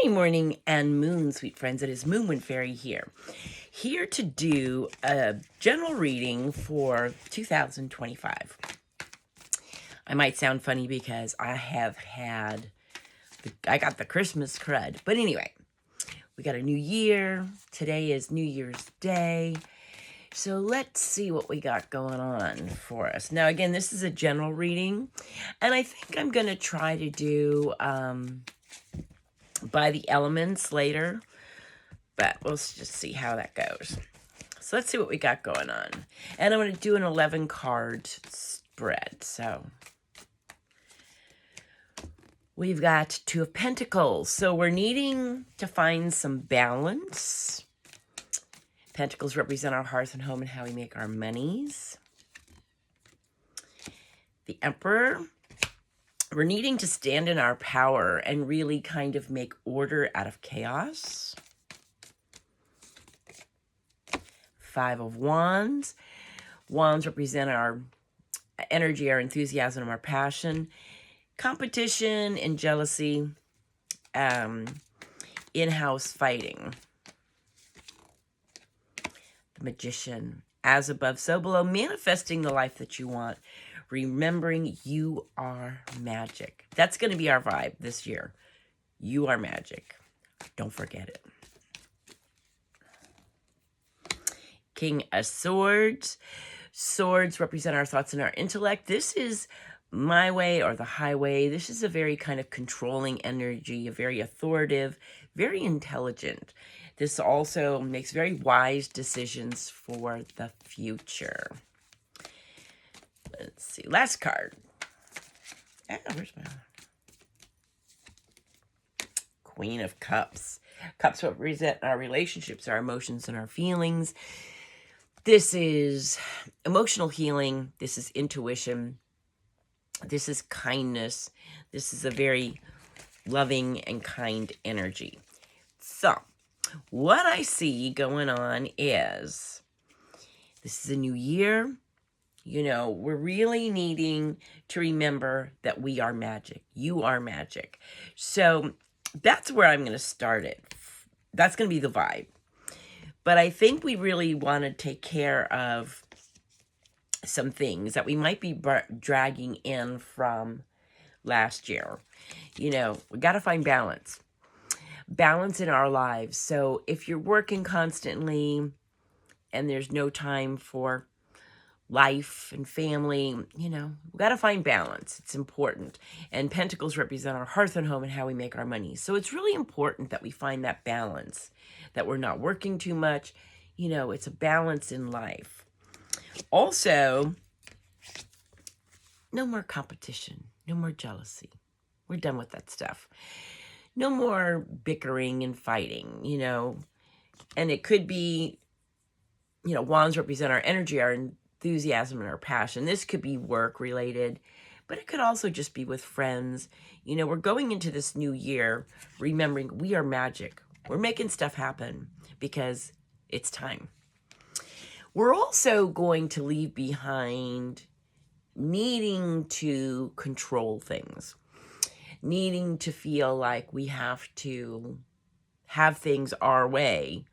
Merry morning and moon, sweet friends. It is Moonwind Fairy here to do a general reading for 2025. I might sound funny because I got the Christmas crud. But anyway, we got a new year. Today is New Year's Day. So let's see what we got going on for us. Now, again, this is a general reading. And I think I'm going to try to do by the elements later, but we'll just see how that goes. So let's see what we got going on. And I'm going to do an 11 card spread. So we've got Two of Pentacles. So we're needing to find some balance. Pentacles represent our hearth and home and how we make our monies. The Emperor. We're needing to stand in our power and really kind of make order out of chaos. Five of Wands. Wands represent our energy, our enthusiasm, our passion. Competition and jealousy. In-house fighting. The Magician. As above, so below. Manifesting the life that you want. Remembering you are magic. That's going to be our vibe this year. You are magic. Don't forget it. King of Swords. Swords represent our thoughts and our intellect. This is my way or the highway. This is a very kind of controlling energy, a very authoritative, very intelligent. This also makes very wise decisions for the future. Let's see. Last card. Where's my Queen of Cups. Cups represent our relationships, our emotions, and our feelings. This is emotional healing. This is intuition. This is kindness. This is a very loving and kind energy. So, what I see going on is this is a new year. You know, we're really needing to remember that we are magic. You are magic. So that's where I'm going to start it. That's going to be the vibe. But I think we really want to take care of some things that we might be dragging in from last year. You know, we got to find balance. Balance in our lives. So if you're working constantly and there's no time for life and family, you know, we got to find balance. It's important. And Pentacles represent our hearth and home and how we make our money. So it's really important that we find that balance, that we're not working too much. You know, it's a balance in life. Also, no more competition, no more jealousy. We're done with that stuff. No more bickering and fighting, you know. And it could be, you know, wands represent our energy, our enthusiasm, and our passion. This could be work related, but it could also just be with friends. You know, we're going into this new year remembering we are magic. We're making stuff happen because it's time. We're also going to leave behind needing to control things, needing to feel like we have to have things our way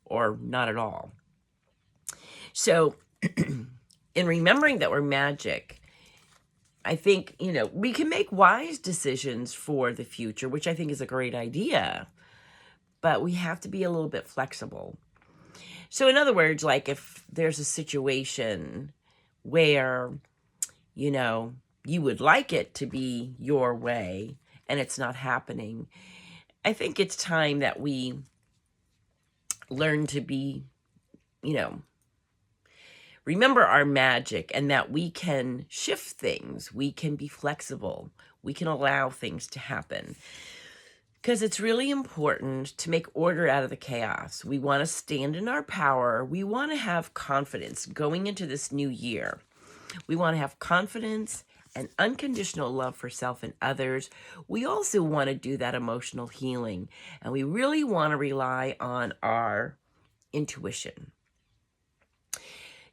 or not at all. So in remembering that we're magic, I think, you know, we can make wise decisions for the future, which I think is a great idea, but we have to be a little bit flexible. So in other words, like if there's a situation where, you know, you would like it to be your way and it's not happening, I think it's time that we learn to be, you know, remember our magic and that we can shift things. We can be flexible. We can allow things to happen. Because it's really important to make order out of the chaos. We want to stand in our power. We want to have confidence going into this new year. We want to have confidence and unconditional love for self and others. We also want to do that emotional healing. And we really want to rely on our intuition.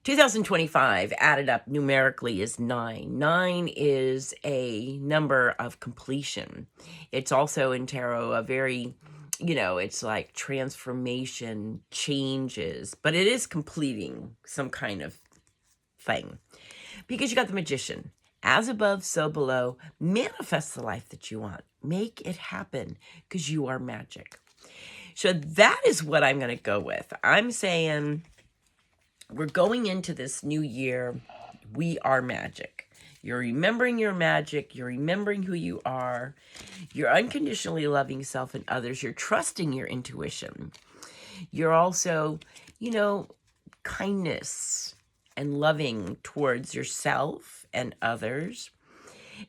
2025 added up numerically is 9. 9 is a number of completion. It's also in tarot a very, it's like transformation, changes, but it is completing some kind of thing. Because you got the Magician. As above, so below. Manifest the life that you want. Make it happen because you are magic. So that is what I'm going to go with. I'm saying we're going into this new year. We are magic. You're remembering your magic. You're remembering who you are. You're unconditionally loving self and others. You're trusting your intuition. You're also, kindness and loving towards yourself and others.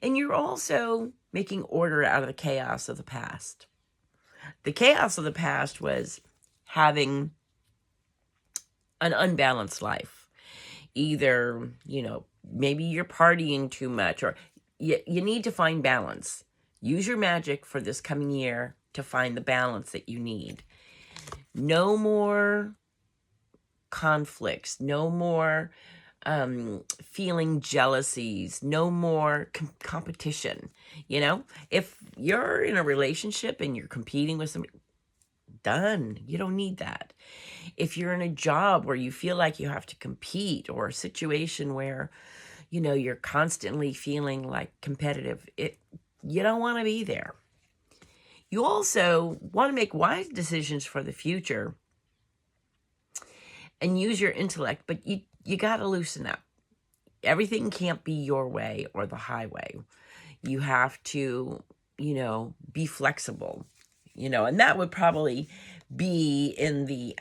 And you're also making order out of the chaos of the past. The chaos of the past was having an unbalanced life. Either, maybe you're partying too much, or you need to find balance. Use your magic for this coming year to find the balance that you need. No more conflicts, no more feeling jealousies, no more competition. If you're in a relationship and you're competing with somebody, done. You don't need that. If you're in a job where you feel like you have to compete, or a situation where, you're constantly feeling like competitive, you don't want to be there. You also want to make wise decisions for the future and use your intellect, but you got to loosen up. Everything can't be your way or the highway. You have to, be flexible, and that would probably be in the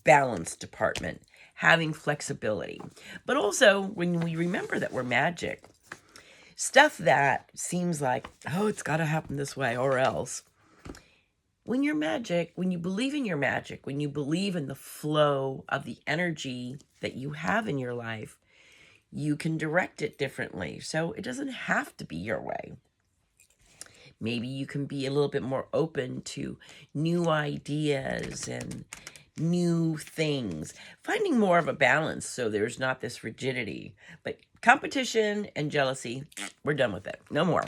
balance department, having flexibility. But also, when we remember that we're magic, stuff that seems like, oh, it's got to happen this way or else. When you're magic, when you believe in your magic, when you believe in the flow of the energy that you have in your life, you can direct it differently. So it doesn't have to be your way. Maybe you can be a little bit more open to new ideas and new things, finding more of a balance so there's not this rigidity. But competition and jealousy, we're done with it. No more.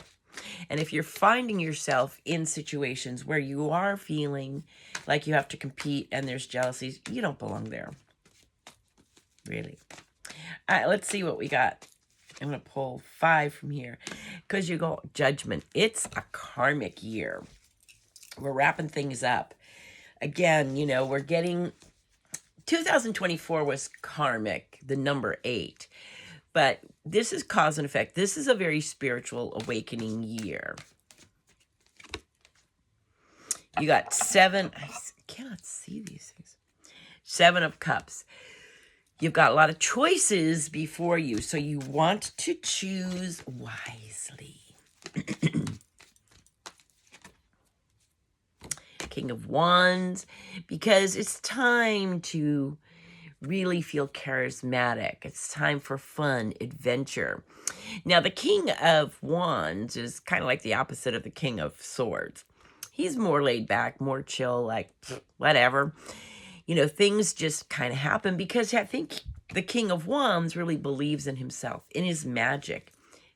And if you're finding yourself in situations where you are feeling like you have to compete and there's jealousies, you don't belong there. Really. All right, let's see what we got. I'm going to pull 5 from here because you go Judgment. It's a karmic year. We're wrapping things up. Again, we're getting 2024 was karmic, the number 8. But this is cause and effect. This is a very spiritual awakening year. You got 7. I cannot see these things. 7 of Cups. You've got a lot of choices before you, so you want to choose wisely. King of Wands, because it's time to really feel charismatic. It's time for fun, adventure. Now, the King of Wands is kind of like the opposite of the King of Swords. He's more laid back, more chill, like whatever. Things just kind of happen because I think the King of Wands really believes in himself, in his magic,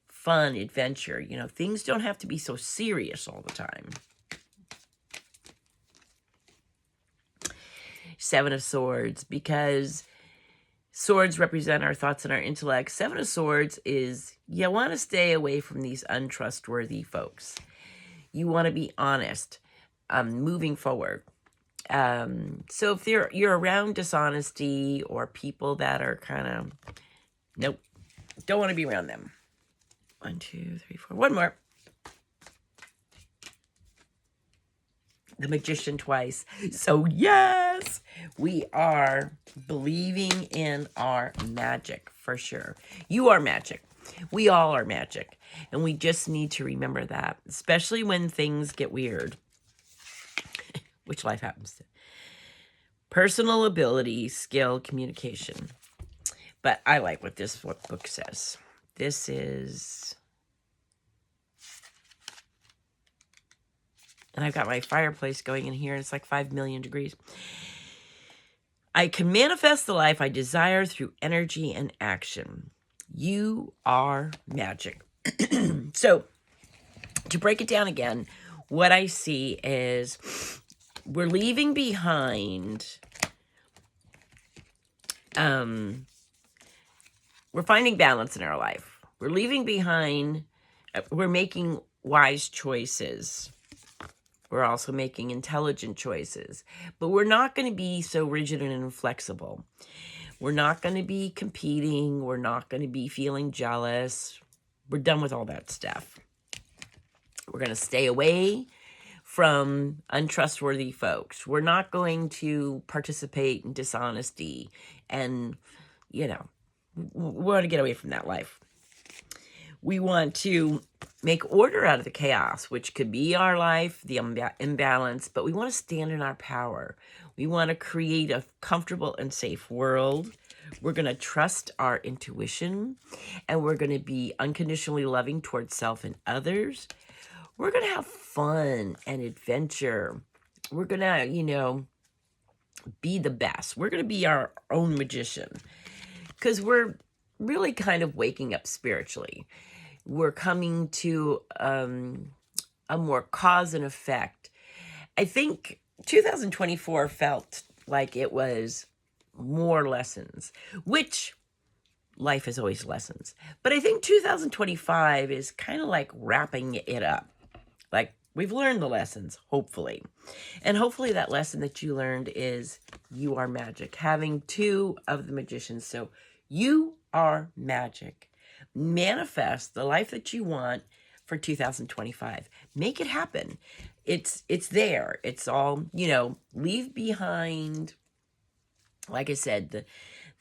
fun, adventure. Things don't have to be so serious all the time. 7 of Swords, because swords represent our thoughts and our intellect. 7 of Swords is you want to stay away from these untrustworthy folks. You want to be honest, moving forward. So if you're around dishonesty or people that are kind of, nope, don't want to be around them. 1, 2, 3, 4. One more. The Magician twice. So yes, we are believing in our magic for sure. You are magic. We all are magic. And we just need to remember that, especially when things get weird. Which life happens to. Personal ability, skill, communication. But I like what this book says. This is... And I've got my fireplace going in here, and it's like 5 million degrees. I can manifest the life I desire through energy and action. You are magic. So, to break it down again, what I see is we're leaving behind, we're finding balance in our life. We're leaving behind, we're making wise choices. We're also making intelligent choices. But we're not going to be so rigid and inflexible. We're not going to be competing. We're not going to be feeling jealous. We're done with all that stuff. We're going to stay away from untrustworthy folks. We're not going to participate in dishonesty. And, we want to get away from that life. We want to make order out of the chaos, which could be our life, the imbalance, but we want to stand in our power. We want to create a comfortable and safe world. We're going to trust our intuition, and we're going to be unconditionally loving towards self and others. We're going to have fun and adventure. We're going to, be the best. We're going to be our own magician, because we're really kind of waking up spiritually. We're coming to a more cause and effect. I think 2024 felt like it was more lessons, which life is always lessons. But I think 2025 is kind of like wrapping it up. Like, we've learned the lessons, hopefully. And hopefully that lesson that you learned is you are magic. Having two of the magicians. So you are magic. Manifest the life that you want for 2025. Make it happen. It's there. It's all, leave behind, like I said,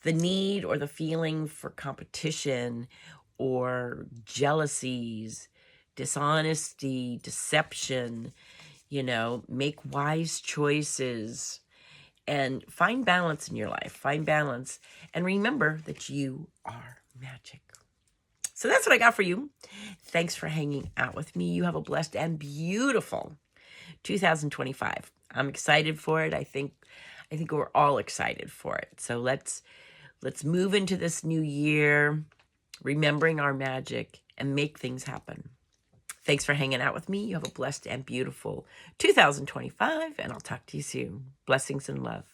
the need or the feeling for competition or jealousies, dishonesty, deception. Make wise choices and find balance in your life. Find balance and remember that you are magic. So that's what I got for you. Thanks for hanging out with me. You have a blessed and beautiful 2025. I'm excited for it. I think we're all excited for it. So let's move into this new year, remembering our magic and make things happen. Thanks for hanging out with me. You have a blessed and beautiful 2025, and I'll talk to you soon. Blessings and love.